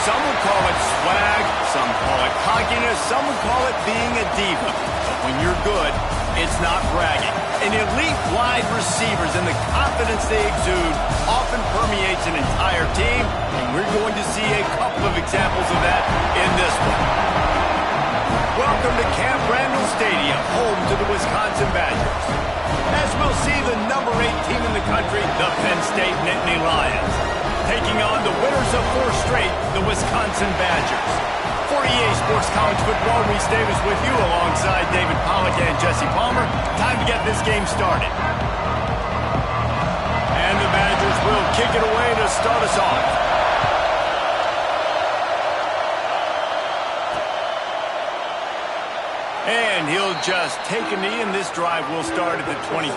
Some would call it swag, some call it cockiness, some would call it being a diva. But when you're good, it's not bragging. An elite wide receivers and the confidence they exude often permeates an entire team, and we're going to see a couple of examples of that in this one. Welcome to Camp Randall Stadium, home to the Wisconsin Badgers. As we'll see the number 8 team in the country, the Penn State Nittany Lions, taking on the winners of 4 straight, the Wisconsin Badgers. For EA Sports College Football, Reese Davis with you alongside David Pollack and Jesse Palmer. Time to get this game started. And the Badgers will kick it away to start us off. And he'll just take a knee, and this drive will start at the 25.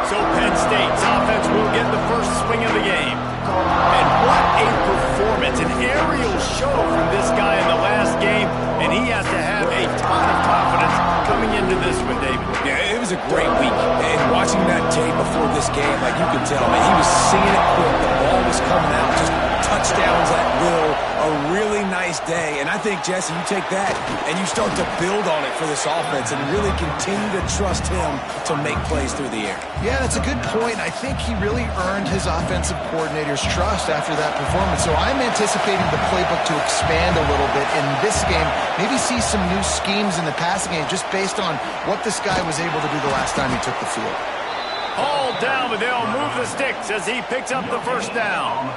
So Penn State's offense will get the first swing of the game. And what a performance, an aerial show from this guy in the last game, and he has to have a ton of confidence coming into this one, David. Yeah, it was a great week, and watching that tape before this game, like you could tell, man, he was seeing it quick. The ball was coming out, just touchdowns at will. A really nice day, and I think, Jesse, you take that and you start to build on it for this offense and really continue to trust him to make plays through the air. Yeah, that's a good point. I think he really earned his offensive coordinator's trust after that performance. So I'm anticipating the playbook to expand a little bit in this game, maybe see some new schemes in the passing game just based on what this guy was able to do the last time he took the field. Hauled down, but they'll move the sticks as he picks up the first down.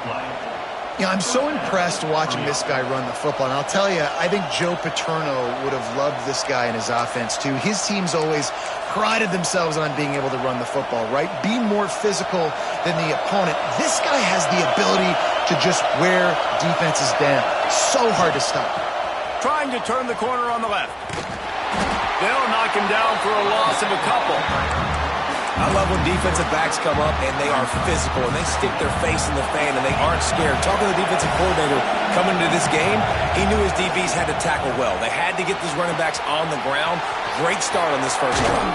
Yeah, I'm so impressed watching this guy run the football. And I'll tell you, I think Joe Paterno would have loved this guy in his offense, too. His teams always prided themselves on being able to run the football, right? Be more physical than the opponent. This guy has the ability to just wear defenses down. So hard to stop. Trying to turn the corner on the left. They'll knock him down for a loss of a couple. I love when defensive backs come up and they are physical and they stick their face in the fan and they aren't scared. Talking to the defensive coordinator coming into this game, he knew his DBs had to tackle well. They had to get these running backs on the ground. Great start on this first drive.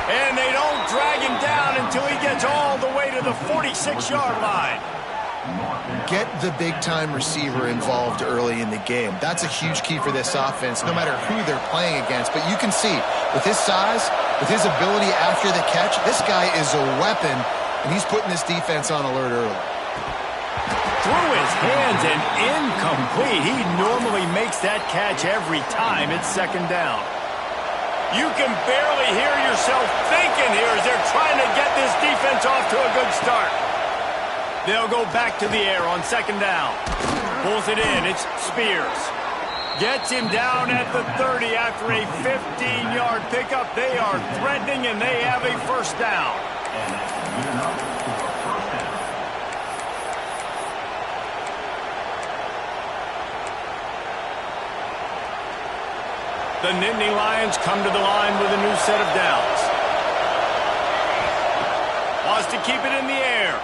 And they don't drag him down until he gets all the way to the 46-yard line. Get the big-time receiver involved early in the game. That's a huge key for this offense, no matter who they're playing against. But you can see, with his size, with his ability after the catch, this guy is a weapon, and he's putting this defense on alert early. Through his hands and incomplete. He normally makes that catch every time. It's second down. You can barely hear yourself thinking here as they're trying to get this defense off to a good start. They'll go back to the air on second down. Pulls it in. It's Spears. Gets him down at the 30 after a 15-yard pickup. They are threatening, and they have a first down. The Nittany Lions come to the line with a new set of downs. Wants to keep it in the air.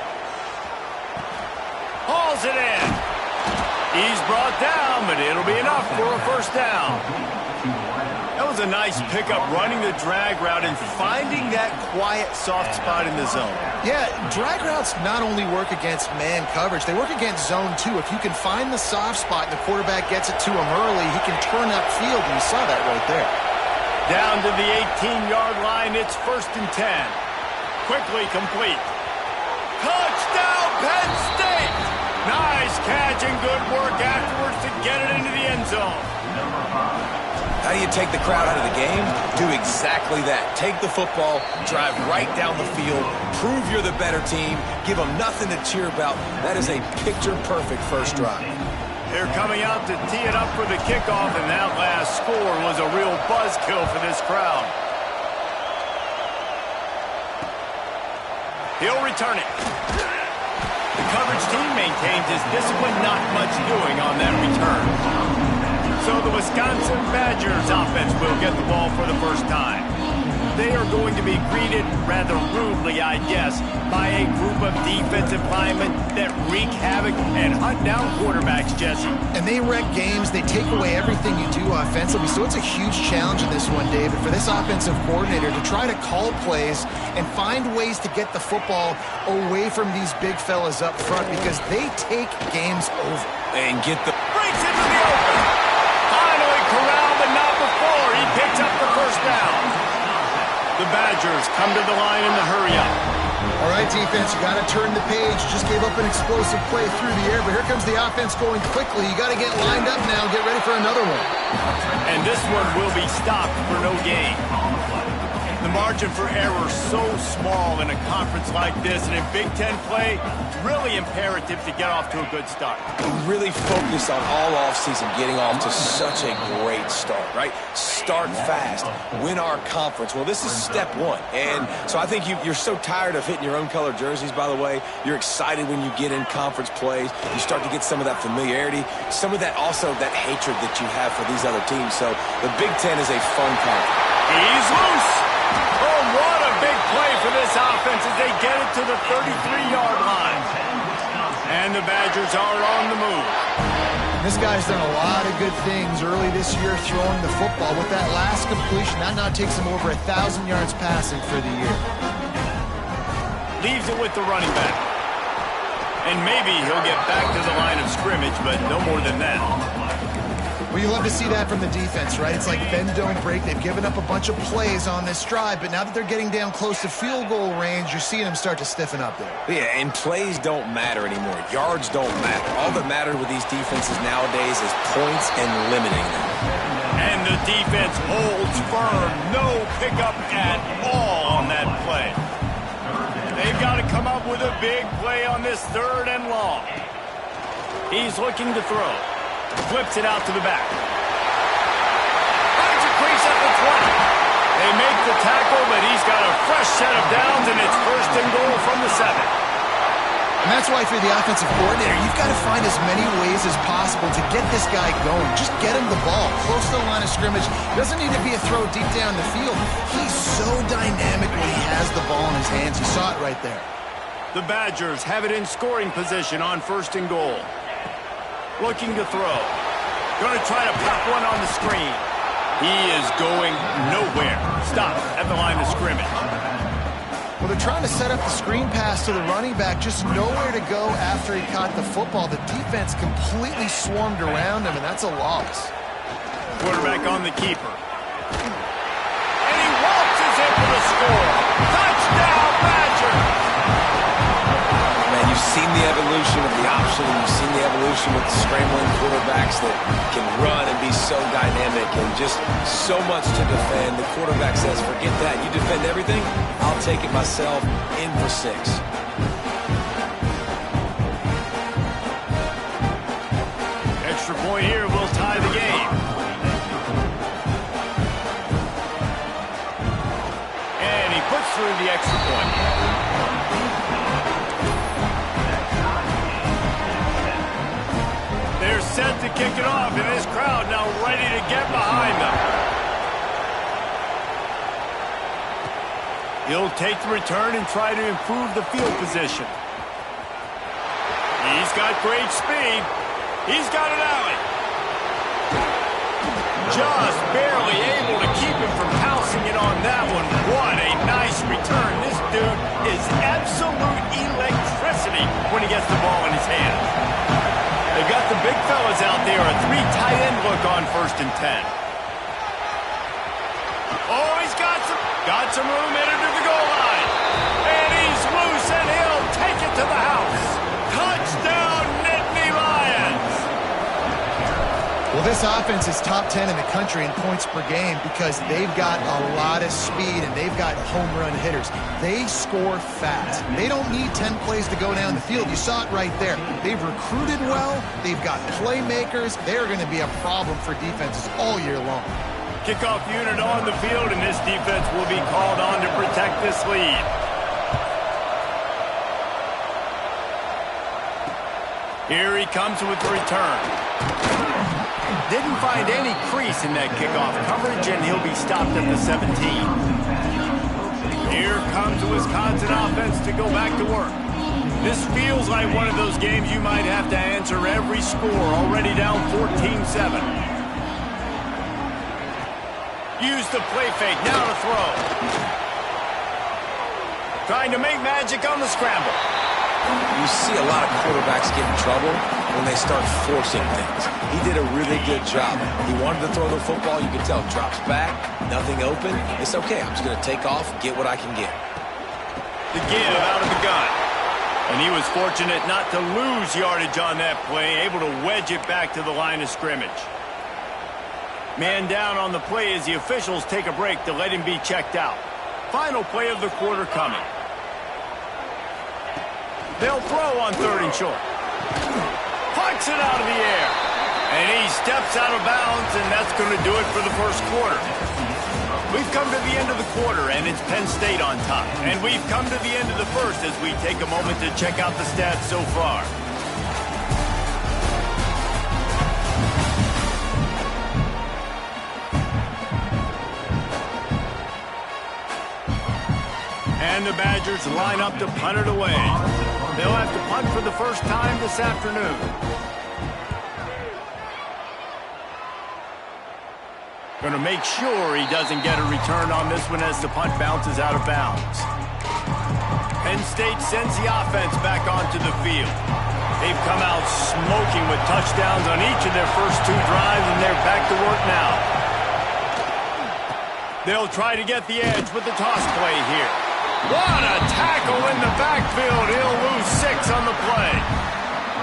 Hauls it in. He's brought down, but it'll be enough for a first down. That was a nice pickup, running the drag route and finding that quiet, soft spot in the zone. Yeah, drag routes not only work against man coverage, they work against zone too. If you can find the soft spot and the quarterback gets it to him early, he can turn upfield, and you saw that right there. Down to the 18-yard line, it's 1st and 10. Quickly complete. Touchdown, Penn State! Nice catch and good work afterwards to get it into the end zone. How do you take the crowd out of the game? Do exactly that. Take the football, drive right down the field, prove you're the better team, give them nothing to cheer about. That is a picture-perfect first drive. They're coming out to tee it up for the kickoff, and that last score was a real buzzkill for this crowd. He'll return it. The coverage team maintains his discipline, not much doing on that return. So the Wisconsin Badgers offense will get the ball for the first time. they are going to be greeted rather rudely, I guess, by a group of defensive linemen that wreak havoc and hunt down quarterbacks, Jesse. And they wreck games. They take away everything you do offensively. So it's a huge challenge in this one, David, for this offensive coordinator to try to call plays and find ways to get the football away from these big fellas up front because they take games over. And get the... Breaks into the open. Finally corralled, but not before. He picks up the first down. The Badgers come to the line in the hurry-up. All right, defense, you got to turn the page. Just gave up an explosive play through the air, but here comes the offense going quickly. You got to get lined up now. Get ready for another one. And this one will be stopped for no gain. The margin for error so small in a conference like this, and in Big Ten play, really imperative to get off to a good start. Really focus on all offseason getting off to such a great start, right? Start fast, win our conference. Well, this is step one. And so I think you're so tired of hitting your own color jerseys, by the way. You're excited when you get in conference plays. You start to get some of that familiarity, some of that also that hatred that you have for these other teams. So the Big Ten is a fun conference. He's loose. Oh, what a big play for this offense as they get it to the 33-yard line. And the Badgers are on the move. This guy's done a lot of good things early this year throwing the football. With that last completion, that now takes him over 1,000 yards passing for the year. Leaves it with the running back. And maybe he'll get back to the line of scrimmage, but no more than that. Well, you love to see that from the defense, right? It's like bend, don't break. They've given up a bunch of plays on this drive, but now that they're getting down close to field goal range, you're seeing them start to stiffen up there. Yeah, and plays don't matter anymore. Yards don't matter. All that matters with these defenses nowadays is points and limiting them. And the defense holds firm. No pickup at all on that play. They've got to come up with a big play on this 3rd and long. He's looking to throw. Flips it out to the back. Finds a crease at the 20. They make the tackle, but he's got a fresh set of downs, and it's 1st and goal from the 7. And that's why, for the offensive coordinator, you've got to find as many ways as possible to get this guy going. Just get him the ball close to the line of scrimmage. Doesn't need to be a throw deep down the field. He's so dynamic when he has the ball in his hands. You saw it right there. The Badgers have it in scoring position on 1st and goal. Looking to throw. Going to try to pop one on the screen. He is going nowhere. Stop at the line of scrimmage. Well, they're trying to set up the screen pass to the running back. Just nowhere to go after he caught the football. The defense completely swarmed around him, and that's a loss. Quarterback on the keeper. And he waltzes in for the score. Touchdown, Badgers! You've seen the evolution of the option, and you've seen the evolution with the scrambling quarterbacks that can run and be so dynamic and just so much to defend. The quarterback says, forget that. You defend everything, I'll take it myself. In for 6. Extra point here will tie the game. And he puts through the extra point. They're set to kick it off, and this crowd now ready to get behind them. He'll take the return and try to improve the field position. He's got great speed. He's got an alley. Just barely able to keep him from pouncing it on that one. What a nice return. This dude is absolute electricity when he gets the ball in his hands. They've got the big fellas out there, a 3 tight end look on 1st and 10. Oh, he's got some room headed to the goal line. And he's loose, and he'll take it to the house. Touchdown, Nittany Lions! Well, this offense is top 10 in the country in points per game because they've got a lot of speed and they've got home run hitters. They score fast. They don't need 10 plays to go down the field. You saw it right there. They've recruited well. They've got playmakers. They're going to be a problem for defenses all year long. Kickoff unit on the field, and this defense will be called on to protect this lead. Here he comes with the return. Didn't find any crease in that kickoff coverage, and he'll be stopped at the 17. allows the Wisconsin offense to go back to work. This feels like one of those games you might have to answer every score, already down 14-7. Use the play fake, now to throw. Trying to make magic on the scramble. You see a lot of quarterbacks get in trouble when they start forcing things. He did a really good job. He wanted to throw the football. You can tell, drops back, nothing open. It's okay. I'm just going to take off, get what I can get. The give out of the gun. And he was fortunate not to lose yardage on that play, able to wedge it back to the line of scrimmage. Man down on the play as the officials take a break to let him be checked out. Final play of the quarter coming. They'll throw on 3rd and short. Pucks it out of the air. And he steps out of bounds, and that's going to do it for the first quarter. We've come to the end of the quarter, and it's Penn State on top. And we've come to the end of the first as we take a moment to check out the stats so far. And the Badgers line up to punt it away. They'll have to punt for the first time this afternoon. Going to make sure he doesn't get a return on this one as the punt bounces out of bounds. Penn State sends the offense back onto the field. They've come out smoking with touchdowns on each of their first 2 drives, and they're back to work now. They'll try to get the edge with the toss play here. What a tackle in the backfield. He'll lose 6 on the play.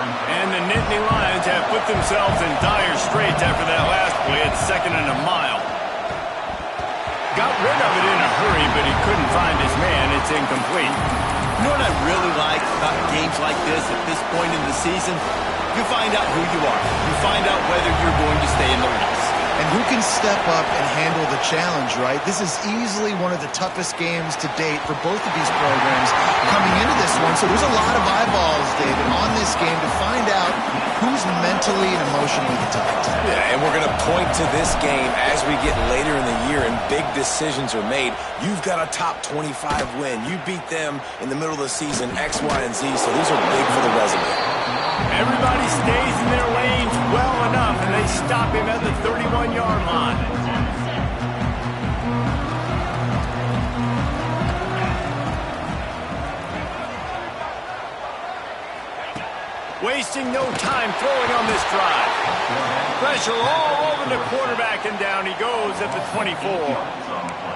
And the Nittany Lions have put themselves in dire straits after that last play at 2nd and a mile. Got rid of it in a hurry, but he couldn't find his man. It's incomplete. You know what I really like about games like this at this point in the season? You find out who you are. You find out whether you're going to stay in the race. And who can step up and handle the challenge, right? This is easily one of the toughest games to date for both of these programs coming into this one. So there's a lot of eyeballs, David, on this game to find out who's mentally and emotionally the toughest. Yeah, and we're going to point to this game as we get later in the year and big decisions are made. You've got a top 25 win. You beat them in the middle of the season, X, Y, and Z, so these are big for the resume. Everybody stays in their lanes well enough, and they stop him at the 31-yard line. Wasting no time throwing on this drive. Pressure all over the quarterback, and down he goes at the 24.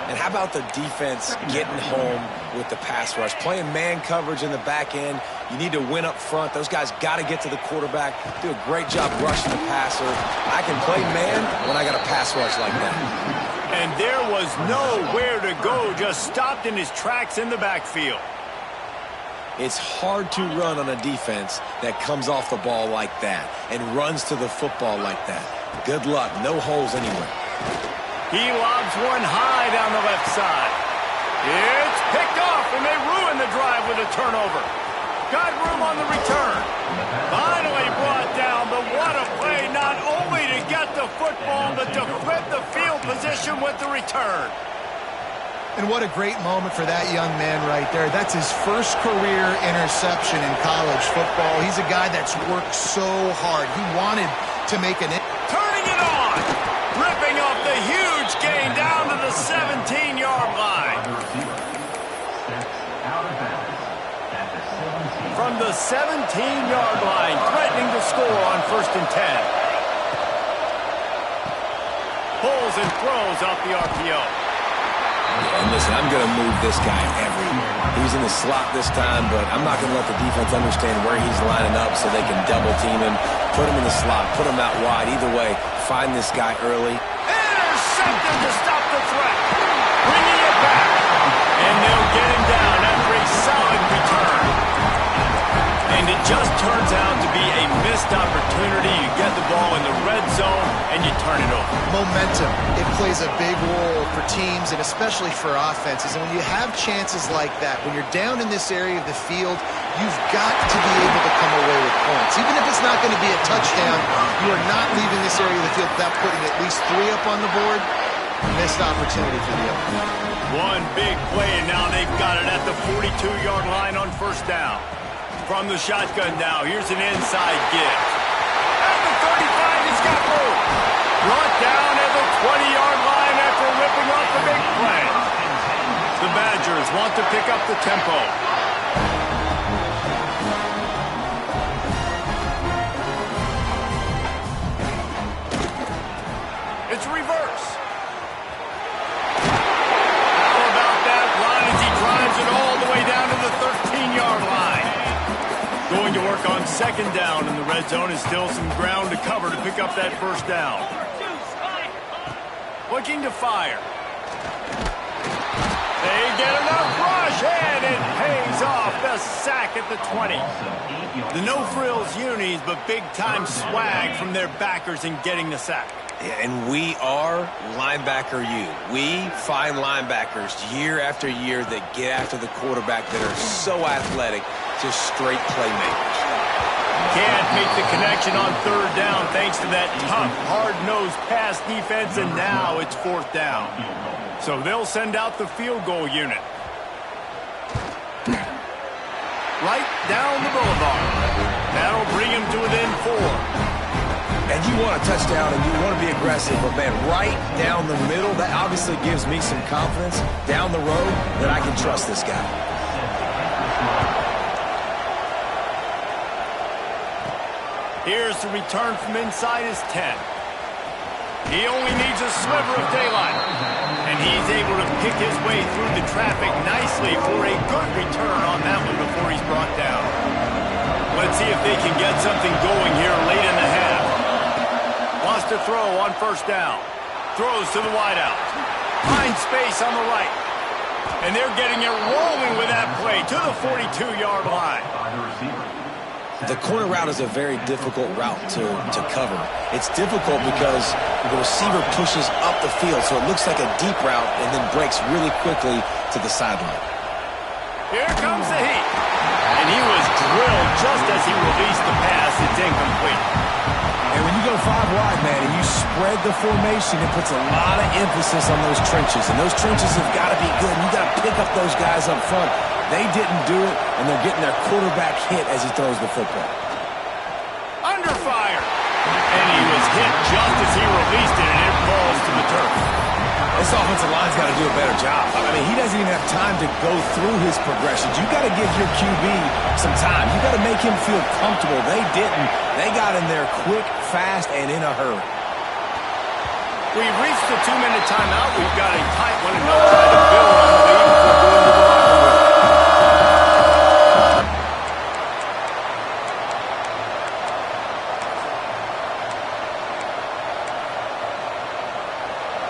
And how about the defense getting home with the pass rush? Playing man coverage in the back end. You need to win up front. Those guys got to get to the quarterback. Do a great job rushing the passer. I can play man when I got a pass rush like that. And there was nowhere to go. Just stopped in his tracks in the backfield. It's hard to run on a defense that comes off the ball like that and runs to the football like that. Good luck. No holes anywhere. He lobs one high down the left side. It's picked off, and they ruin the drive with a turnover. Got room on the return. Finally brought down, but what a play, not only to get the football, but to flip the field position with the return. And what a great moment for that young man right there. That's his first career interception in college football. He's a guy that's worked so hard. He wanted to make an... Turning it on. Ripping off the huge gain down to the 17-yard line. From the 17-yard line, threatening to score on 1st and 10. Pulls and throws off the RPO. Yeah, and listen, I'm going to move this guy everywhere. He's in the slot this time, but I'm not going to let the defense understand where he's lining up so they can double team him, put him in the slot, put him out wide. Either way, find this guy early. Intercepted to stop the threat. Bringing it back. And they'll get him down after a solid return. And it just turns out to be a missed opportunity. You get the ball in the red zone, and you turn it over. Momentum. It plays a big role for teams and especially for offenses. And when you have chances like that, when you're down in this area of the field, you've got to be able to come away with points. Even if it's not going to be a touchdown, you are not leaving this area of the field without putting at least 3 up on the board. Missed opportunity for the other. One big play, and now they've got it at the 42-yard line on first down. From the shotgun now, here's an inside give. At the 35, he's got room. Brought down at the 20-yard line after ripping off the big play. The Badgers want to pick up the tempo. It's reverse. How about that run as he drives it all the way down to the 13-yard line? Going to work on second down in the red zone is still some ground to cover to pick up that first down. Looking to fire. They get enough rush, and it pays off. The sack at the 20. The no-frills unis, but big-time swag from their backers in getting the sack. Yeah, and we are linebacker U. We find linebackers year after year that get after the quarterback that are so athletic, just straight playmakers. Can't make the connection on third down thanks to that tough, hard-nosed pass defense, and now it's fourth down. So they'll send out the field goal unit. Right down the boulevard. That'll bring him to within 4. And you want a touchdown and you want to be aggressive, but man, right down the middle, that obviously gives me some confidence down the road that I can trust this guy. Here's the return from inside his 10. He only needs a sliver of daylight, and he's able to pick his way through the traffic nicely for a good return on that one before he's brought down. Let's see if they can get something going here late in the half. Wants to throw on first down. Throws to the wideout. Finds space on the right. And they're getting it rolling with that play to the 42-yard line. The corner route is a very difficult route to cover. It's difficult because the receiver pushes up the field, so it looks like a deep route and then breaks really quickly to the sideline. Here comes the heat. And he was drilled just as he released the pass. It's incomplete. And when you go 5 wide, man, and you spread the formation, it puts a lot of emphasis on those trenches. And those trenches have got to be good. You got to pick up those guys up front. They didn't do it, and they're getting their quarterback hit as he throws the football. Under fire. And he was hit just as he released it, and it falls to the turf. This offensive line's got to do a better job. I mean, he doesn't even have time to go through his progressions. You got to give your QB some time. You got to make him feel comfortable. They didn't. They got in there quick, fast, and in a hurry. We've reached the 2-minute timeout. We've got a tight one, and they'll try to build on the lead before going to the locker room.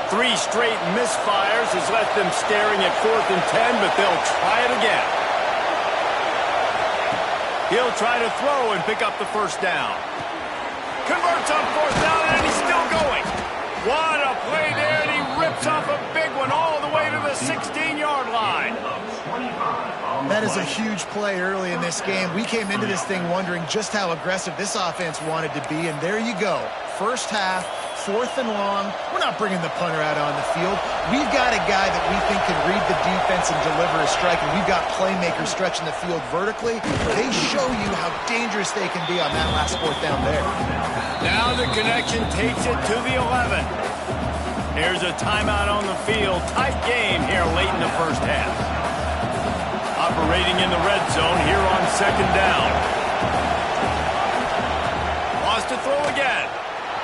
Three straight misfires has left them staring at 4th and 10, but they'll try it again. He'll try to throw and pick up the first down. Converts on 4th down, and he's still going. What a play there, and he rips off a big one all the way to the 16-yard line. That is a huge play early in this game. We came into this thing wondering just how aggressive this offense wanted to be, and there you go. First half, 4th and long. We're not bringing the punter out on the field. We've got a guy that we think can read the defense and deliver a strike, and we've got playmakers stretching the field vertically. They show you how dangerous they can be on that last 4th down there. Now the connection takes it to the 11. Here's a timeout on the field. Tight game here late in the first half. Operating in the red zone here on second down. Wants to throw again.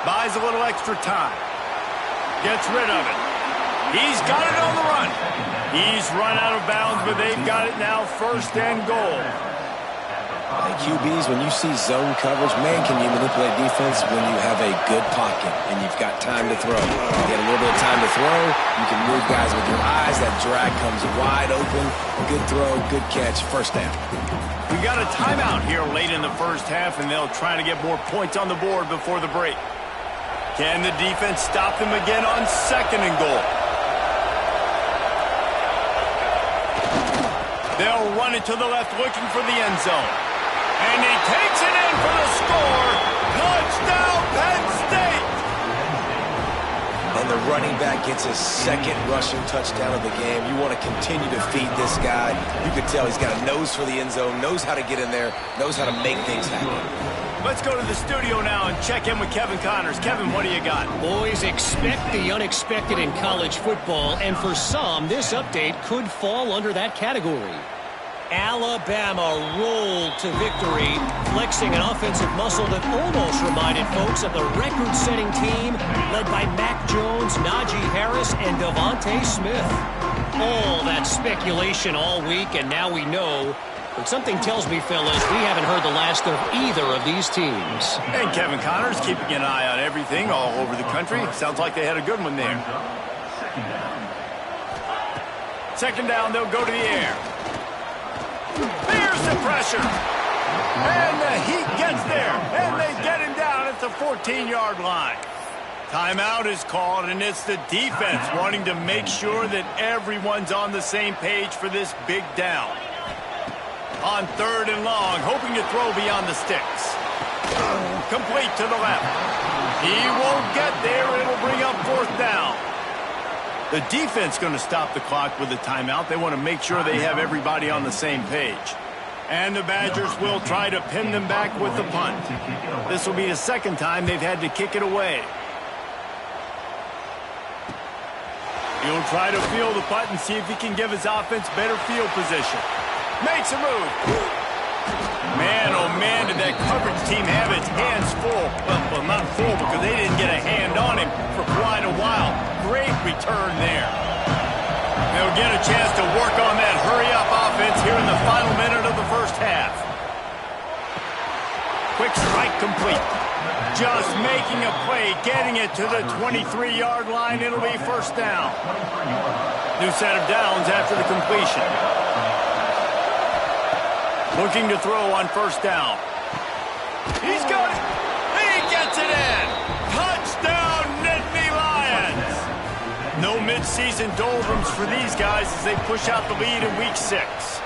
Buys a little extra time. Gets rid of it. He's got it on the run. He's run out of bounds, but they've got it now first and goal. QBs, when you see zone coverage, man, can you manipulate defense when you have a good pocket and you've got time to throw. You get a little bit of time to throw, you can move guys with your eyes, that drag comes wide open, good throw, good catch, first down. We got a timeout here late in the first half, and they'll try to get more points on the board before the break. Can the defense stop them again on second and goal? They'll run it to the left looking for the end zone. And he takes it in for the score. Touchdown, Penn State! And and the running back gets his second rushing touchdown of the game. You want to continue to feed this guy. You can tell he's got a nose for the end zone, knows how to get in there, knows how to make things happen. Let's go to the studio now and check in with Kevin Connors. Kevin, what do you got? Boys, expect the unexpected in college football, and for some, this update could fall under that category. Alabama rolled to victory, flexing an offensive muscle that almost reminded folks of the record-setting team led by Mac Jones, Najee Harris, and Devontae Smith. All that speculation all week, and now we know. But something tells me, fellas, we haven't heard the last of either of these teams. And Kevin Connors keeping an eye on everything all over the country. Sounds like they had a good one there. Second down, they'll go to the air. There's the pressure. And the Heat gets there. And they get him down at the 14-yard line. Timeout is called, and it's the defense wanting to make sure that everyone's on the same page for this big down. On third and long, hoping to throw beyond the sticks. Complete to the left. He won't get there. It'll bring up fourth down. The defense going to stop the clock with a timeout. They want to make sure they have everybody on the same page. And the Badgers will try to pin them back with the punt. This will be the second time they've had to kick it away. He'll try to field the punt and see if he can give his offense better field position. Makes a move. Man, oh man, did that coverage team have its hands full. Well, not full because they didn't get a hand on him for quite a while. Great return there. They'll get a chance to work on that hurry-up offense here in the final minute of the first half. Quick strike complete. Just making a play, getting it to the 23-yard line. It'll be first down. New set of downs after the completion. Looking to throw on first down. He's got it. He gets it in. Touchdown, Nittany Lions. No midseason doldrums for these guys as they push out the lead in week 6.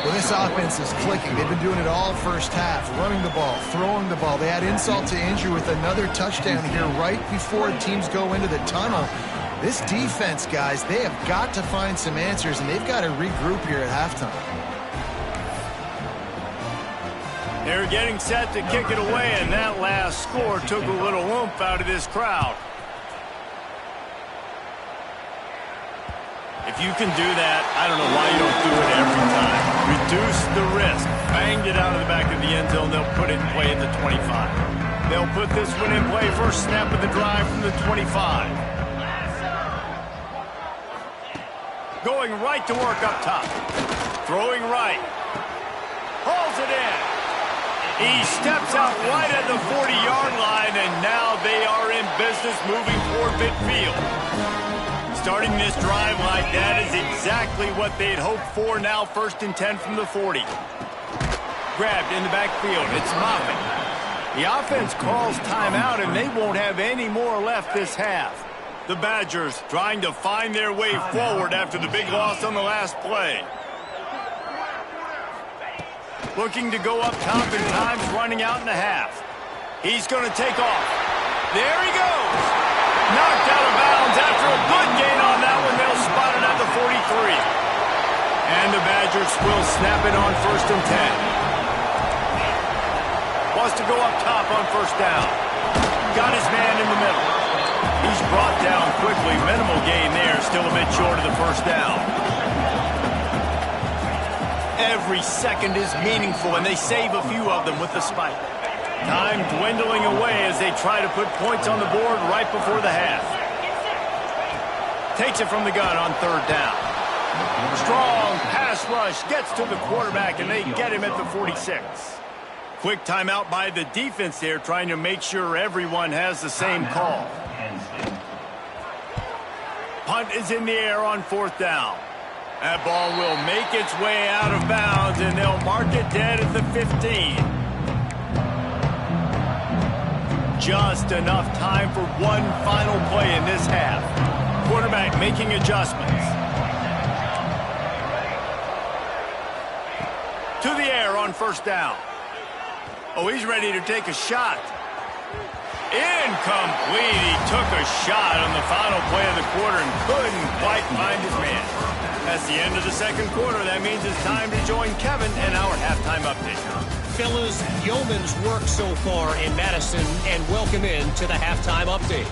Well, this offense is clicking. They've been doing it all first half, running the ball, throwing the ball. They add insult to injury with another touchdown here right before teams go into the tunnel. This defense, guys, they have got to find some answers, and they've got to regroup here at halftime. They're getting set to kick it away, and that last score took a little oomph out of this crowd. If you can do that, I don't know why you don't do it every time. Reduce the risk. Banged it out of the back of the end zone. They'll put it in play at the 25. They'll put this one in play first snap of the drive from the 25. Going right to work up top. Throwing right. Hauls it in. He steps out right at the 40-yard line, and now they are in business moving toward midfield. Starting this drive like that is exactly what they'd hoped for. Now first and 10 from the 40. Grabbed in the backfield. It's Moffitt. The offense calls timeout, and they won't have any more left this half. The Badgers trying to find their way forward after the big loss on the last play. Looking to go up top, and time's running out in the half. He's going to take off. There he goes. Knocked out of bounds after a good gain on that one. They'll spot it at the 43. And the Badgers will snap it on first and 10. Wants to go up top on first down. Got his man in the middle. He's brought down quickly. Minimal gain there. Still a bit short of the first down. Every second is meaningful, and they save a few of them with the spike. Time dwindling away as they try to put points on the board right before the half. Takes it from the gun on third down. Strong pass rush gets to the quarterback, and they get him at the 46. Quick timeout by the defense there, trying to make sure everyone has the same call. Punt is in the air on fourth down. That ball will make its way out of bounds, and they'll mark it dead at the 15. Just enough time for one final play in this half. Quarterback making adjustments. To the air on first down. Oh, he's ready to take a shot. Incomplete. He took a shot on the final play of the quarter and couldn't quite find his man. That's the end of the second quarter. That means it's time to join Kevin in our halftime update. Fellas, yeoman's work so far in Madison, and welcome in to the halftime update.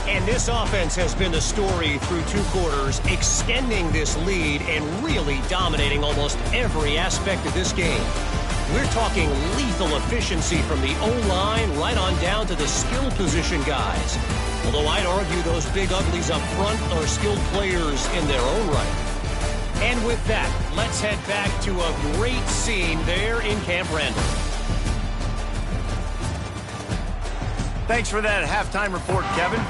And this offense has been the story through 2 quarters, extending this lead and really dominating almost every aspect of this game. We're talking lethal efficiency from the O-line right on down to the skill position guys. Although I'd argue those big uglies up front are skilled players in their own right. And with that, let's head back to a great scene there in Camp Randall. Thanks for that halftime report, Kevin.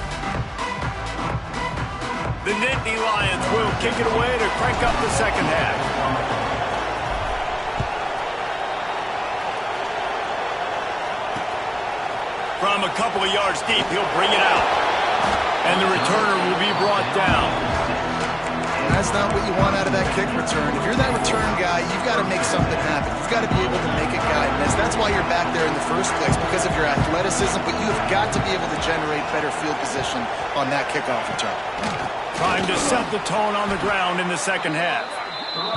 The Nittany Lions will kick it away to crank up the second half. From a couple of yards deep, he'll bring it out. And the returner will be brought down. That's not what you want out of that kick return. If you're that return guy, you've got to make something happen. You've got to be able to make a guy miss. That's why you're back there in the first place, because of your athleticism, but you've got to be able to generate better field position on that kickoff return. Time to set the tone on the ground in the second half.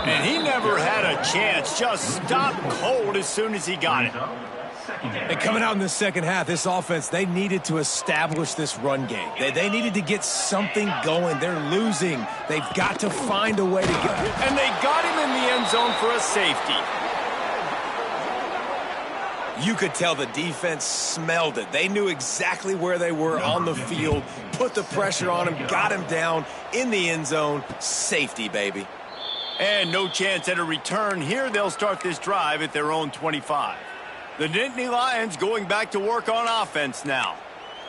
And he never had a chance. Just stopped cold as soon as he got it. And coming out in the second half, this offense, they needed to establish this run game. They needed to get something going. They're losing. They've got to find a way to get it. And they got him in the end zone for a safety. You could tell the defense smelled it. They knew exactly where they were on the field, put the pressure on him, got him down in the end zone. Safety, baby. And no chance at a return. Here they'll start this drive at their own 25. The Nittany Lions going back to work on offense now.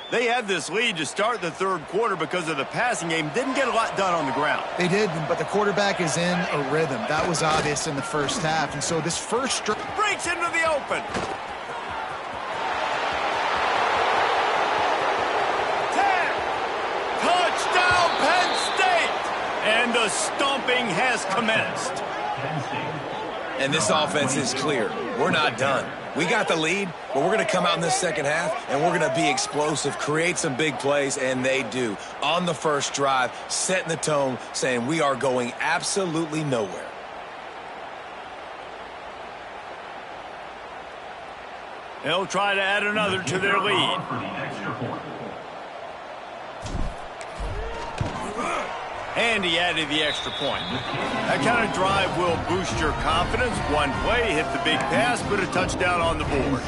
They had this lead to start the third quarter because of the passing game. Didn't get a lot done on the ground. They did, but the quarterback is in a rhythm. That was obvious in the first half. And so this first breaks into the open. 10. Touchdown, Penn State. And the stomping has commenced. And this offense is clear. We're not done. We got the lead, but we're going to come out in this second half, and we're going to be explosive, create some big plays, and they do. On the first drive, setting the tone, saying we are going absolutely nowhere. They'll try to add another to their lead. And he added the extra point. That kind of drive will boost your confidence. One play, hit the big pass, put a touchdown on the board.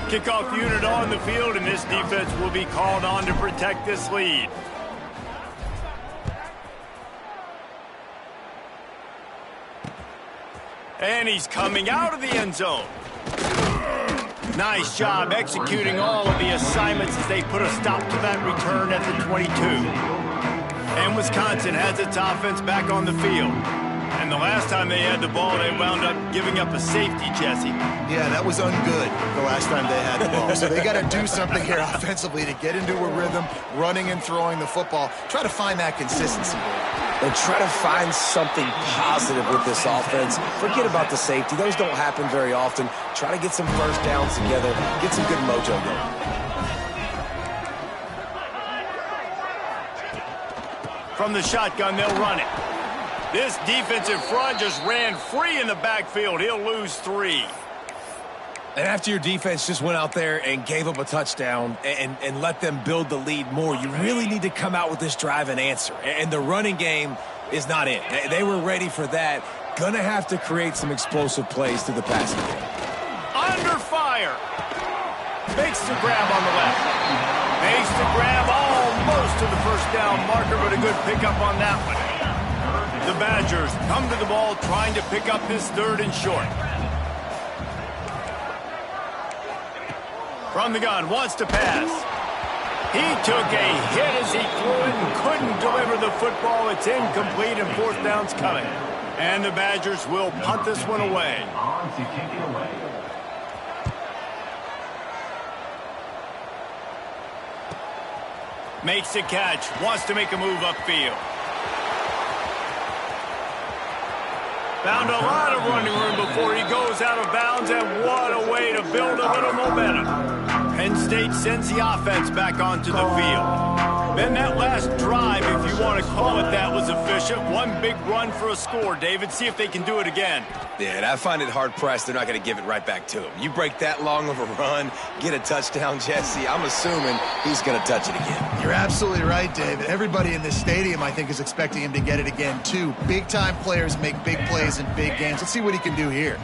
Kickoff unit on the field, and this defense will be called on to protect this lead. And he's coming out of the end zone. Nice job executing all of the assignments as they put a stop to that return at the 22. And Wisconsin has its offense back on the field. And the last time they had the ball, they wound up giving up a safety, Jesse. Yeah, that was ungood the last time they had the ball. So they got to do something here offensively to get into a rhythm, running and throwing the football. Try to find that consistency. And try to find something positive with this offense. Forget about the safety. Those don't happen very often. Try to get some first downs together. Get some good mojo going. From the shotgun, they'll run it. This defensive front just ran free in the backfield. He'll lose 3. And after your defense just went out there and gave up a touchdown and let them build the lead more, you really need to come out with this drive and answer. And the running game is not it. They were ready for that. Gonna have to create some explosive plays through the passing game. Under fire. Makes the grab on the left. Makes the grab almost to the first down marker, but a good pickup on that one. The Badgers come to the ball trying to pick up this third and short. From the gun, wants to pass. He took a hit as he threw it and couldn't deliver the football. It's incomplete and fourth down's coming. And the Badgers will punt this one away. Makes the catch, wants to make a move upfield. Found a lot of running room before he goes out of bounds, and what a way to build a little momentum. Penn State sends the offense back onto the field. Then that last drive, if you want to call it that, was efficient. One big run for a score, David. See if they can do it again. Yeah, and I find it hard-pressed they're not going to give it right back to him. You break that long of a run, get a touchdown, Jesse, I'm assuming he's going to touch it again. You're absolutely right, David. Everybody in this stadium, I think, is expecting him to get it again, too. Big-time players make big plays in big games. Let's see what he can do here.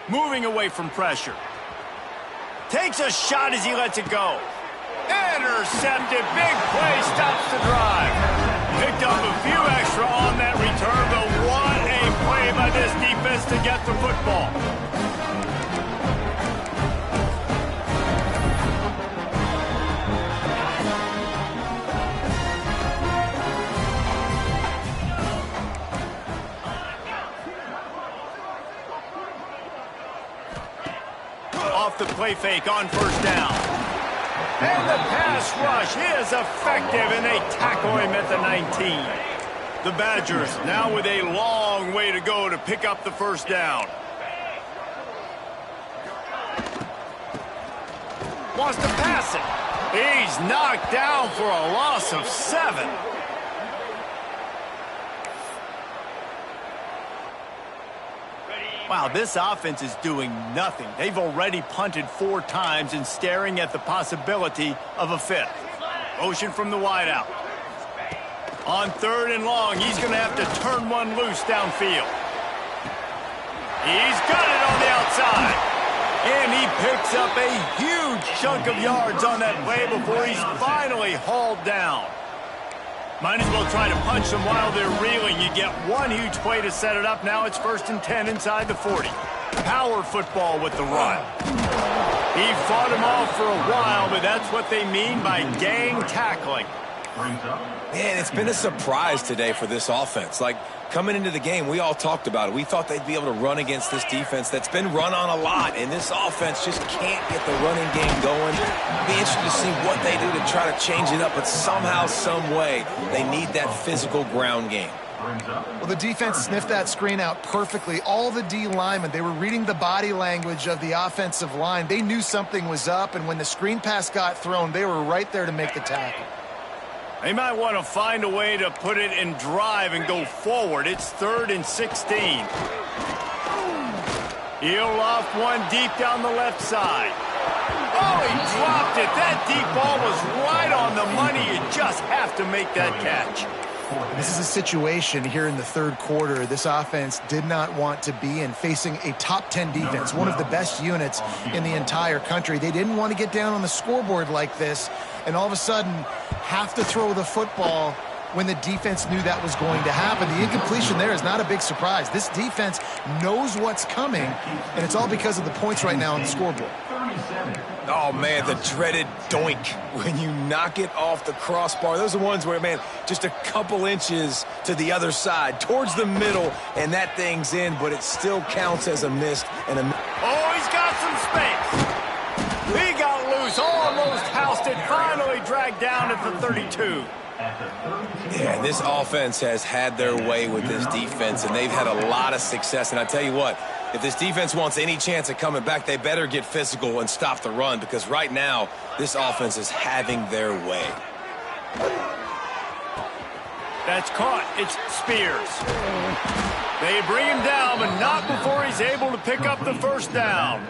Moving away from pressure. Takes a shot as he lets it go. Intercepted. Big play. Stops the drive. Picked up a few extra on that return, but what a play by this defense to get the football. Off the play fake on first down. And the pass rush is effective, and they tackle him at the 19. The Badgers now with a long way to go to pick up the first down. Wants to pass it. He's knocked down for a loss of 7. Wow, this offense is doing nothing. They've already punted 4 times and staring at the possibility of a 5th. Motion from the wideout. On 3rd and long, he's going to have to turn one loose downfield. He's got it on the outside. And he picks up a huge chunk of yards on that play before he's finally hauled down. Might as well try to punch them while they're reeling. You get one huge play to set it up. Now it's 1st and 10 inside the 40. Power football with the run. He fought him off for a while, but that's what they mean by gang tackling. Man, it's been a surprise today for this offense. Like, coming into the game, we all talked about it. We thought they'd be able to run against this defense that's been run on a lot, and this offense just can't get the running game going. It'll be interesting to see what they do to try to change it up, but somehow, some way, they need that physical ground game. Well, the defense sniffed that screen out perfectly. All the D linemen, they were reading the body language of the offensive line. They knew something was up, and when the screen pass got thrown, they were right there to make the tackle. They might want to find a way to put it in drive and go forward. It's 3rd and 16. He'll loft one deep down the left side. Oh, he dropped it. That deep ball was right on the money. You just have to make that catch. This is a situation here in the 3rd quarter this offense did not want to be in, facing a top 10 defense, one of the best units in the entire country. They didn't want to get down on the scoreboard like this and all of a sudden have to throw the football when the defense knew that was going to happen. The incompletion there is not a big surprise. This defense knows what's coming, and it's all because of the points right now on the scoreboard. Oh, man, the dreaded doink when you knock it off the crossbar. Those are ones where, man, just a couple inches to the other side, towards the middle, and that thing's in, but it still counts as a miss. And oh, he's got some space. He got loose, almost housed it, finally dragged down at the 32. Yeah, this offense has had their way with this defense, and they've had a lot of success. And I tell you what, if this defense wants any chance of coming back, they better get physical and stop the run, because right now, this offense is having their way. That's caught. It's Spears. They bring him down, but not before he's able to pick up the first down.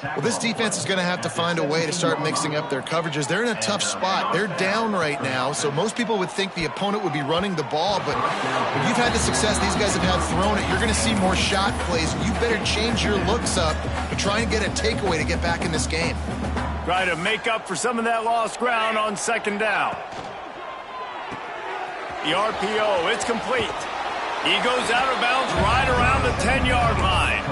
Well, this defense is going to have to find a way to start mixing up their coverages. They're in a tough spot. They're down right now, so most people would think the opponent would be running the ball, but when you've had the success these guys have had throwing it, you're going to see more shot plays. You better change your looks up to try and get a takeaway to get back in this game. Try to make up for some of that lost ground on 2nd down. The RPO, it's complete. He goes out of bounds right around the 10-yard line.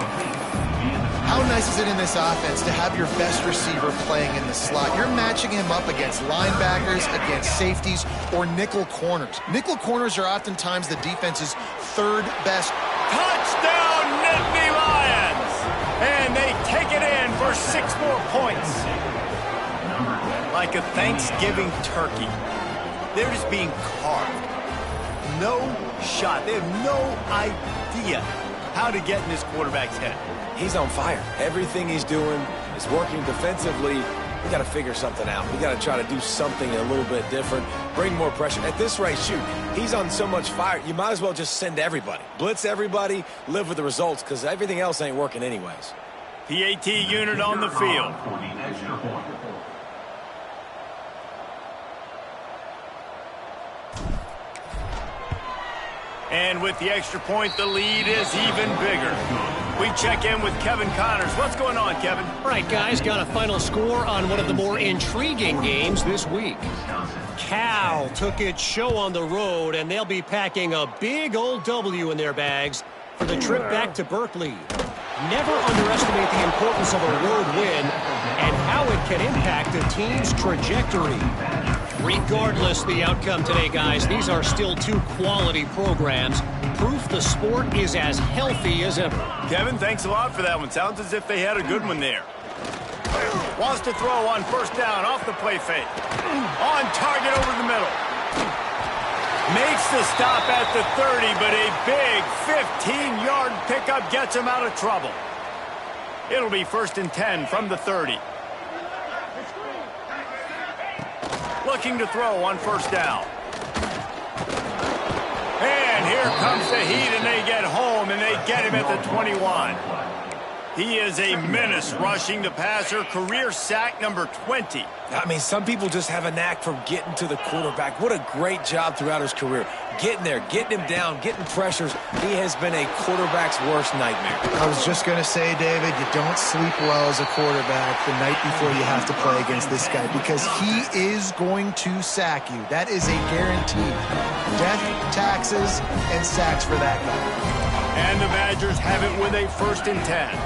How nice is it in this offense to have your best receiver playing in the slot? You're matching him up against linebackers, against safeties, or nickel corners. Nickel corners are oftentimes the defense's 3rd best. Touchdown, Nittany Lions! And they take it in for 6 more points. Like a Thanksgiving turkey, they're just being carved. No shot. They have no idea how to get in this quarterback's head. He's on fire. Everything he's doing, It's working defensively. We got to figure something out. We got to try to do something a little bit different, bring more pressure. At this rate, shoot, he's on so much fire, you might as well just send everybody. Blitz everybody, live with the results, because everything else ain't working anyways. PAT unit on the field. And with the extra point, the lead is even bigger. We check in with Kevin Connors. What's going on, Kevin? All right, guys, got a final score on one of the more intriguing games this week. Cal took its show on the road, and they'll be packing a big old W in their bags for the trip back to Berkeley. Never underestimate the importance of a road win and how it can impact a team's trajectory. Regardless the outcome today, guys, these are still two quality programs. Proof the sport is as healthy as ever. Kevin, thanks a lot for that one. Sounds as if they had a good one there. Wants to throw on first down off the play fake. On target over the middle. Makes the stop at the 30, but a big 15-yard pickup gets him out of trouble. It'll be 1st and 10 from the 30. Looking to throw on first down. And here comes the heat, and they get home, and they get him at the 21. He is a menace rushing the passer. Career sack number 20. I mean, some people just have a knack for getting to the quarterback. What a great job throughout his career. Getting there, getting him down, getting pressures. He has been a quarterback's worst nightmare. I was just going to say, David, you don't sleep well as a quarterback the night before you have to play against this guy because he is going to sack you. That is a guarantee. Death, taxes, and sacks for that guy. And the Badgers have it with a 1st and 10.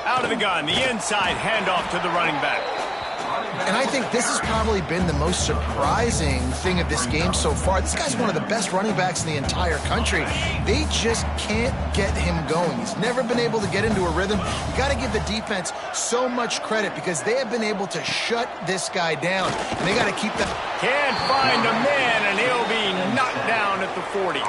Out of the gun, the inside handoff to the running back. And I think this has probably been the most surprising thing of this game so far. This guy's one of the best running backs in the entire country. They just can't get him going. He's never been able to get into a rhythm. You got to give the defense so much credit because they have been able to shut this guy down. And they got to keep that. Can't find a man, and he'll be knocked down at the 40.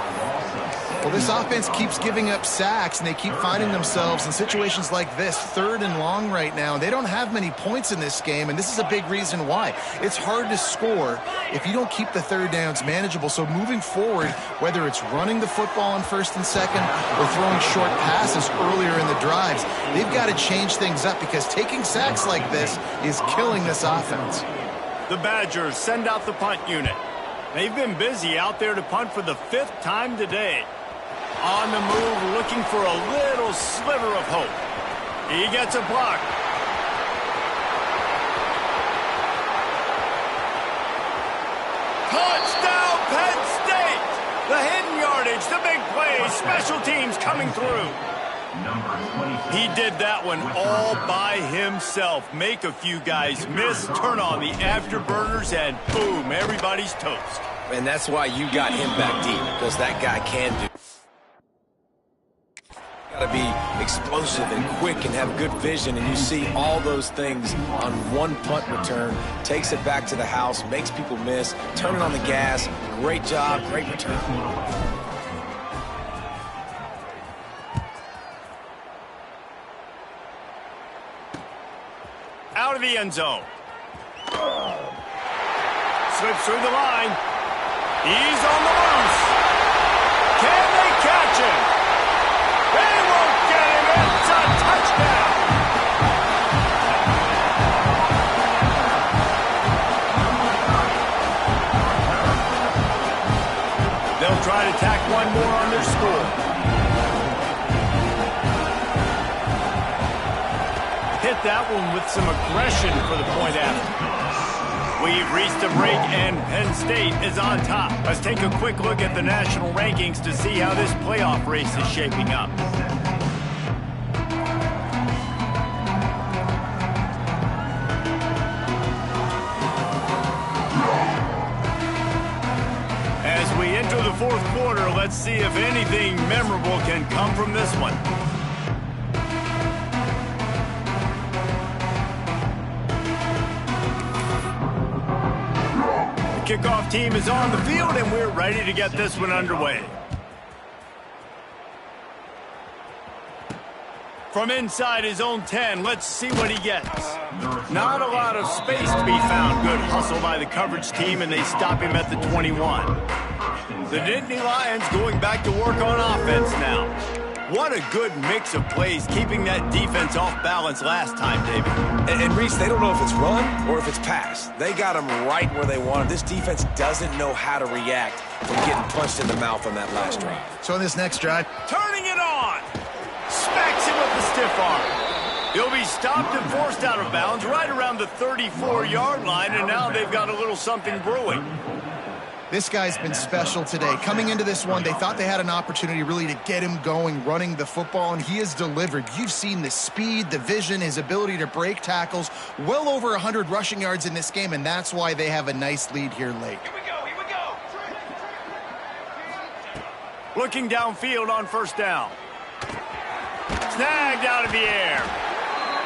Well, this offense keeps giving up sacks, and they keep finding themselves in situations like this, 3rd and long right now. They don't have many points in this game, and this is a big reason why. It's hard to score if you don't keep the 3rd downs manageable. So moving forward, whether it's running the football on 1st and 2nd or throwing short passes earlier in the drives, they've got to change things up because taking sacks like this is killing this offense. The Badgers send out the punt unit. They've been busy out there to punt for the 5th time today. On the move, looking for a little sliver of hope. He gets a block. Touchdown, Penn State! The hidden yardage, the big play, special teams coming through. He did that one all by himself. Make a few guys miss, turn on the afterburners, and boom, everybody's toast. And that's why you got him back deep, because that guy can do. Got to be explosive and quick and have good vision, and you see all those things on one punt return. Takes it back to the house, makes people miss, turning on the gas. Great job, great return. Out of the end zone. Slips through the line. He's on the loose. Can they catch him? They won't get him. It's a touchdown. They'll try to tack one more on their score. Hit that one with some aggression for the point after. We've reached a break, and Penn State is on top. Let's take a quick look at the national rankings to see how this playoff race is shaping up. As we enter the 4th quarter, let's see if anything memorable can come from this one. Kickoff team is on the field, and we're ready to get this one underway. From inside his own 10, let's see what he gets. Not a lot of space to be found. Good hustle by the coverage team, and they stop him at the 21. The Nittany Lions going back to work on offense now. What a good mix of plays, keeping that defense off balance last time, David. And Reese, they don't know if it's run or if it's pass. They got him right where they want him. This defense doesn't know how to react from getting punched in the mouth on that last drive. So in this next drive, Turning it on. Smacks him with the stiff arm. He'll be stopped and forced out of bounds right around the 34-yard line, and now they've got a little something brewing. this guy's been special today. Coming into this one, they thought they had an opportunity really to get him going, running the football, and he has delivered. You've seen the speed, the vision, his ability to break tackles, well over 100 rushing yards in this game, and that's why they have a nice lead here late. Here we go, here we go. Looking downfield on first down. Snagged out of the air.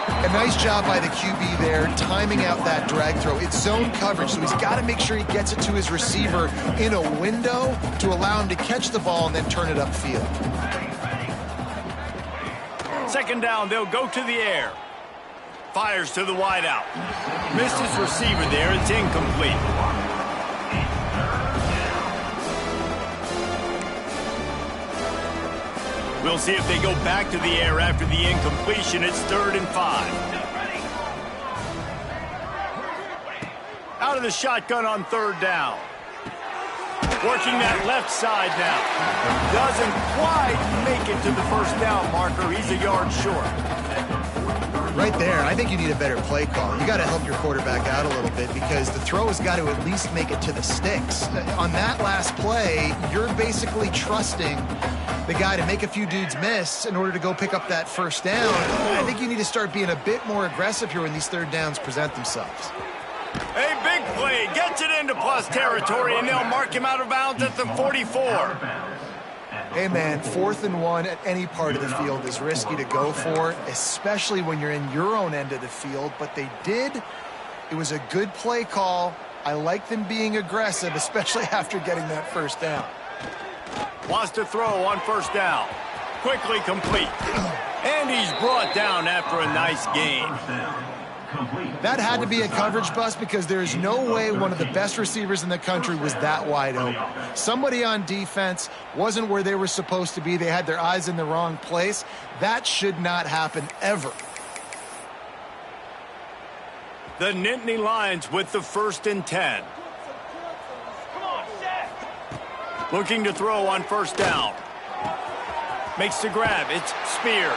A nice job by the QB there, timing out that drag throw. It's zone coverage, so he's got to make sure he gets it to his receiver in a window to allow him to catch the ball and then turn it upfield. Second down, they'll go to the air. Fires to the wideout. Missed his receiver there. It's incomplete. We'll see if they go back to the air after the incompletion. It's 3rd and 5. Out of the shotgun on 3rd down. Working that left side now. Doesn't quite make it to the first down marker. He's a yard short. Right there, I think you need a better play call. You got to help your quarterback out a little bit because the throw has got to at least make it to the sticks. On that last play, you're basically trusting the guy to make a few dudes miss in order to go pick up that first down. I think you need to start being a bit more aggressive here when these 3rd downs present themselves. A big play gets it into plus territory, and they'll mark him out of bounds at the 44. Hey, man, 4th and 1 at any part of the field is risky to go for, especially when you're in your own end of the field. But they did. It was a good play call. I like them being aggressive, especially after getting that first down. Wants to throw on first down. Quickly complete. And he's brought down after a nice gain. That had to be a coverage bust because there is no way one of the best receivers in the country was that wide open. Somebody on defense wasn't where they were supposed to be. They had their eyes in the wrong place. That should not happen ever. The Nittany Lions with the 1st and 10. Looking to throw on first down. Makes the grab. It's Spears.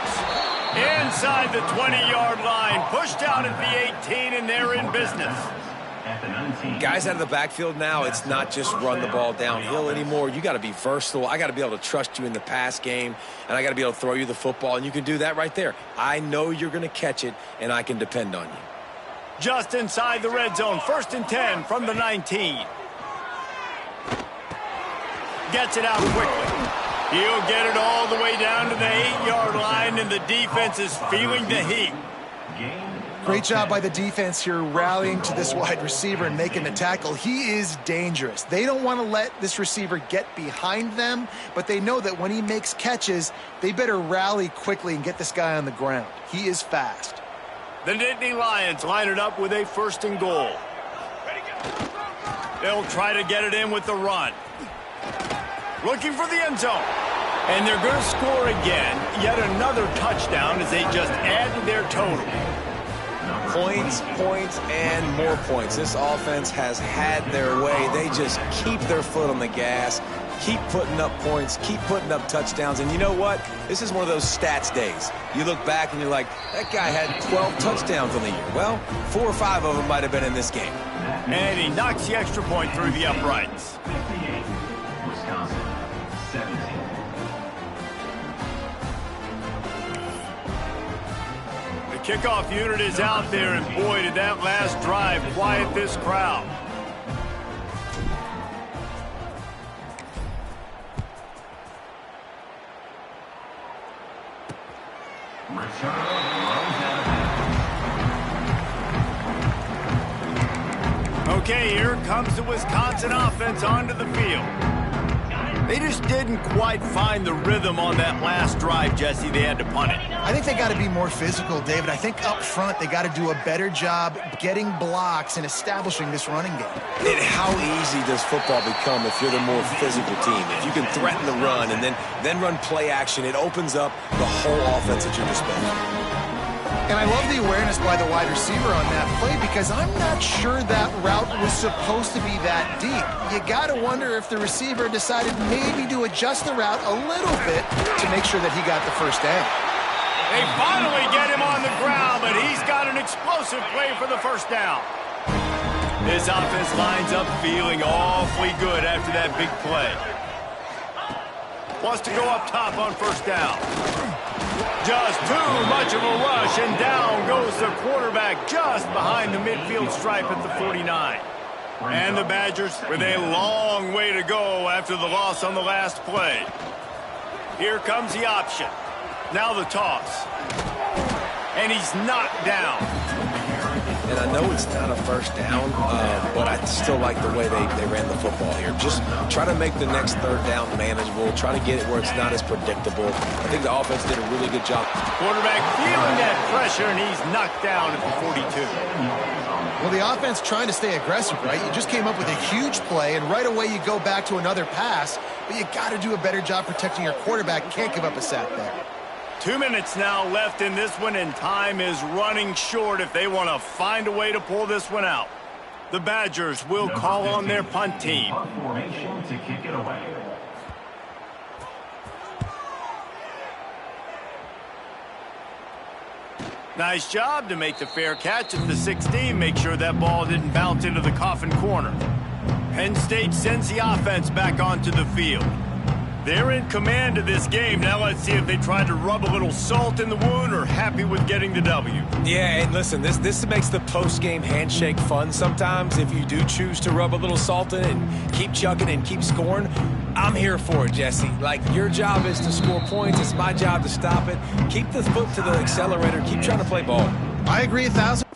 Inside the 20-yard line. Pushed out at the 18, and they're in business. Guys out of the backfield now, it's not just run the ball downhill anymore. You got to be versatile. I got to be able to trust you in the pass game, and I got to be able to throw you the football, and you can do that right there. I know you're going to catch it, and I can depend on you. Just inside the red zone. 1st and 10 from the 19. Gets it out quickly. He'll get it all the way down to the 8-yard line, and the defense is feeling the heat. Great job by the defense here rallying to this wide receiver and making the tackle. He is dangerous. They don't want to let this receiver get behind them, but they know that when he makes catches, they better rally quickly and get this guy on the ground. He is fast. The Nittany Lions line it up with a 1st and goal. They'll try to get it in with the run. Looking for the end zone. And they're going to score again. Yet another touchdown as they just add to their total. Points, points, and more points. This offense has had their way. They just keep their foot on the gas, keep putting up points, keep putting up touchdowns. And you know what? This is one of those stats days. You look back and you're like, that guy had 12 touchdowns on the year. Well, 4 or 5 of them might have been in this game. And he knocks the extra point through the uprights. Kickoff unit is out there, and boy, did that last drive quiet this crowd. Okay, here comes the Wisconsin offense onto the field. They just didn't quite find the rhythm on that last drive, Jesse. They had to punt it. I think they got to be more physical, David. I think up front they got to do a better job getting blocks and establishing this running game. And how easy does football become if you're the more physical team? If you can threaten the run and then run play action, it opens up the whole offense at your disposal. And I love the awareness by the wide receiver on that play because I'm not sure that route was supposed to be that deep. You got to wonder if the receiver decided maybe to adjust the route a little bit to make sure that he got the first down. They finally get him on the ground, but he's got an explosive play for the first down. This offense lines up feeling awfully good after that big play. Wants to go up top on first down. Just too much of a rush, and down goes the quarterback just behind the midfield stripe at the 49. And the Badgers with a long way to go after the loss on the last play. Here comes the option. Now the toss. And he's knocked down. And I know it's not a first down, but I still like the way they ran the football here. Just try to make the next third down manageable. Try to get it where it's not as predictable. I think the offense did a really good job. Quarterback feeling that pressure, and he's knocked down at the 42. Well, the offense trying to stay aggressive, right? You just came up with a huge play, and right away you go back to another pass, but you got to do a better job protecting your quarterback. Can't give up a sack there. 2 minutes now left in this one, and time is running short if they want to find a way to pull this one out. The Badgers will call on their punt team. Nice job to make the fair catch at the 16. Make sure that ball didn't bounce into the coffin corner. Penn State sends the offense back onto the field. They're in command of this game. Now let's see if they try to rub a little salt in the wound or happy with getting the W. Yeah, and listen, this makes the post-game handshake fun sometimes. If you do choose to rub a little salt in and keep chucking and keep scoring, I'm here for it, Jesse. Like, your job is to score points. It's my job to stop it. Keep the foot to the accelerator. Keep trying to play ball. I agree 1,000.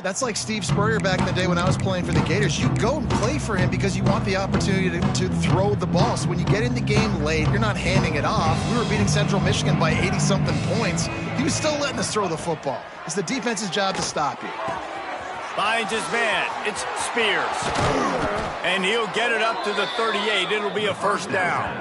That's like Steve Spurrier back in the day when I was playing for the Gators. You go and play for him because you want the opportunity to throw the ball. So when you get in the game late, you're not handing it off. We were beating Central Michigan by 80-something points. He was still letting us throw the football. It's the defense's job to stop you. Finds his man. It's Spears. And he'll get it up to the 38. It'll be a first down.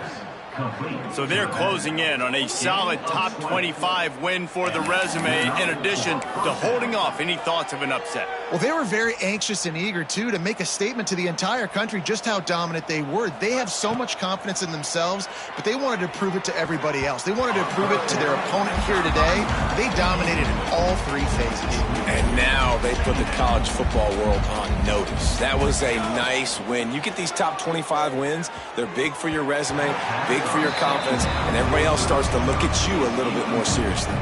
So they're closing in on a solid top 25 win for the resume, in addition to holding off any thoughts of an upset. Well, they were very anxious and eager, too, to make a statement to the entire country just how dominant they were. They have so much confidence in themselves, but they wanted to prove it to everybody else. They wanted to prove it to their opponent here today. They dominated in all three phases. And now they put the college football world on notice. That was a nice win. You get these top 25 wins, they're big for your resume, big for your confidence, and everybody else starts to look at you a little bit more seriously.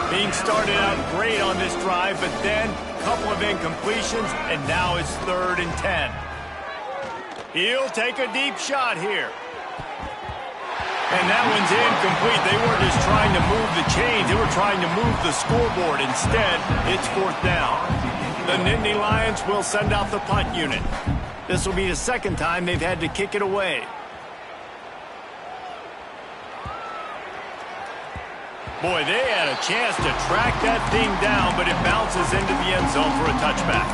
Being started out great on this drive, but then a couple of incompletions, and now it's 3rd and 10. He'll take a deep shot here. And that one's incomplete. They weren't just trying to move the chains. They were trying to move the scoreboard. Instead, it's 4th down. The Nittany Lions will send out the punt unit. This will be the second time they've had to kick it away. Boy, they had a chance to track that thing down, but it bounces into the end zone for a touchback.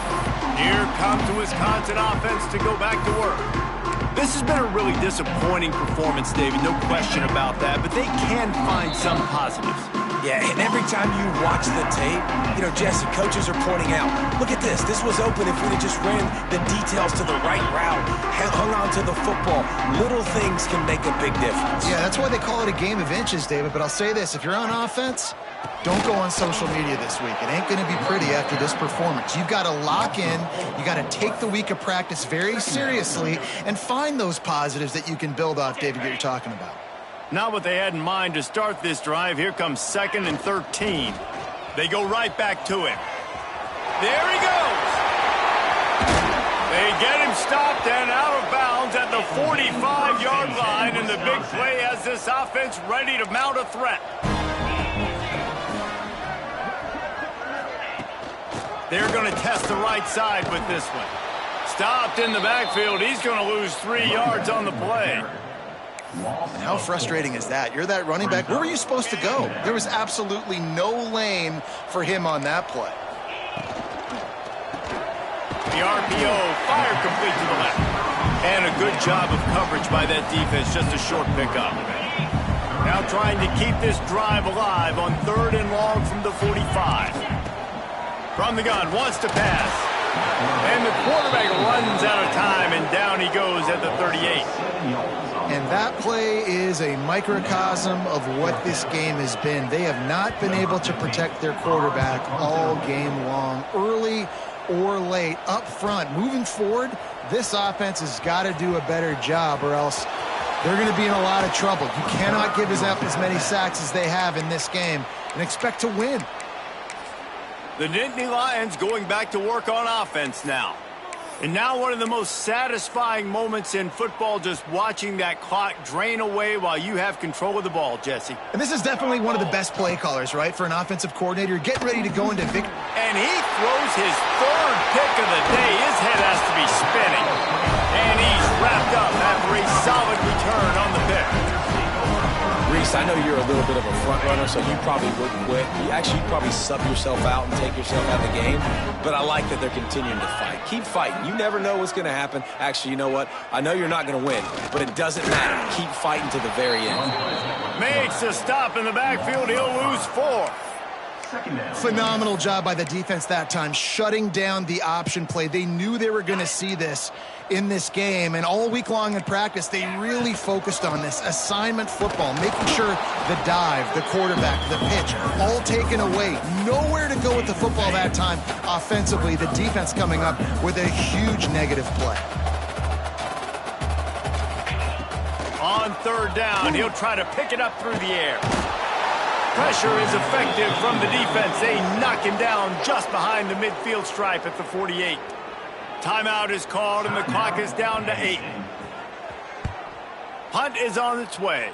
Here comes the Wisconsin offense to go back to work. This has been a really disappointing performance, David, no question about that, but they can find some positives. Yeah, and every time you watch the tape, you know, Jesse, coaches are pointing out, look at this. This was open if we'd have just ran the details to the right route, hung on to the football. Little things can make a big difference. Yeah, that's why they call it a game of inches, David. But I'll say this, if you're on offense, don't go on social media this week. It ain't going to be pretty after this performance. You've got to lock in. You got to take the week of practice very seriously and find those positives that you can build off, David, that you're talking about. Not what they had in mind to start this drive. Here comes 2nd and 13. They go right back to him. There he goes. They get him stopped and out of bounds at the 45-yard line, and the big play has this offense ready to mount a threat. They're going to test the right side with this one. Stopped in the backfield. He's going to lose 3 yards on the play. And how frustrating is that? You're that running back. Where were you supposed to go? There was absolutely no lane for him on that play. The RPO fired complete to the left. And a good job of coverage by that defense. Just a short pickup. Now trying to keep this drive alive on 3rd and long from the 45. From the gun, wants to pass. And the quarterback runs out of time, and down he goes at the 38. And that play is a microcosm of what this game has been. They have not been able to protect their quarterback all game long, early or late, up front. Moving forward, this offense has got to do a better job, or else they're going to be in a lot of trouble. You cannot give up as many sacks as they have in this game and expect to win. The Nittany Lions going back to work on offense now. And now one of the most satisfying moments in football, just watching that clock drain away while you have control of the ball, Jesse. And this is definitely one of the best play callers, right, for an offensive coordinator. Getting ready to go into victory. And he throws his 3rd pick of the day. His head has to be spinning. And he's wrapped up after a solid return on the pick. Reese, I know you're a little bit of a front runner, so you probably wouldn't quit. You actually probably sub yourself out and take yourself out of the game. But I like that they're continuing to fight. Keep fighting. You never know what's going to happen. Actually, you know what? I know you're not going to win, but it doesn't matter. Keep fighting to the very end. Makes a stop in the backfield. He'll lose 4. Phenomenal job by the defense that time, shutting down the option play. They knew they were going to see this in this game, and all week long in practice, they really focused on this assignment football, making sure the dive, the quarterback, the pitch, all taken away. Nowhere to go with the football that time offensively. The defense coming up with a huge negative play. On 3rd down, he'll try to pick it up through the air. Pressure is effective from the defense. They knock him down just behind the midfield stripe at the 48. Timeout is called, and the clock is down to 8. Punt is on its way.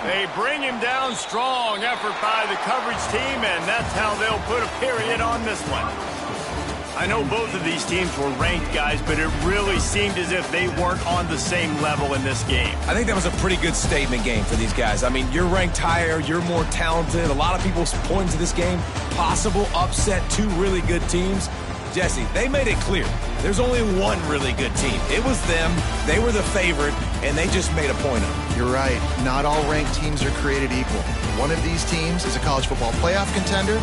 They bring him down. Strong effort by the coverage team, and that's how they'll put a period on this one. I know both of these teams were ranked, guys, but it really seemed as if they weren't on the same level in this game. I think that was a pretty good statement game for these guys. I mean, you're ranked higher, you're more talented. A lot of people point to this game, possible upset, 2 really good teams. Jesse, they made it clear. There's only one really good team. It was them. They were the favorite, and they just made a point of it. You're right. Not all ranked teams are created equal. One of these teams is a college football playoff contender.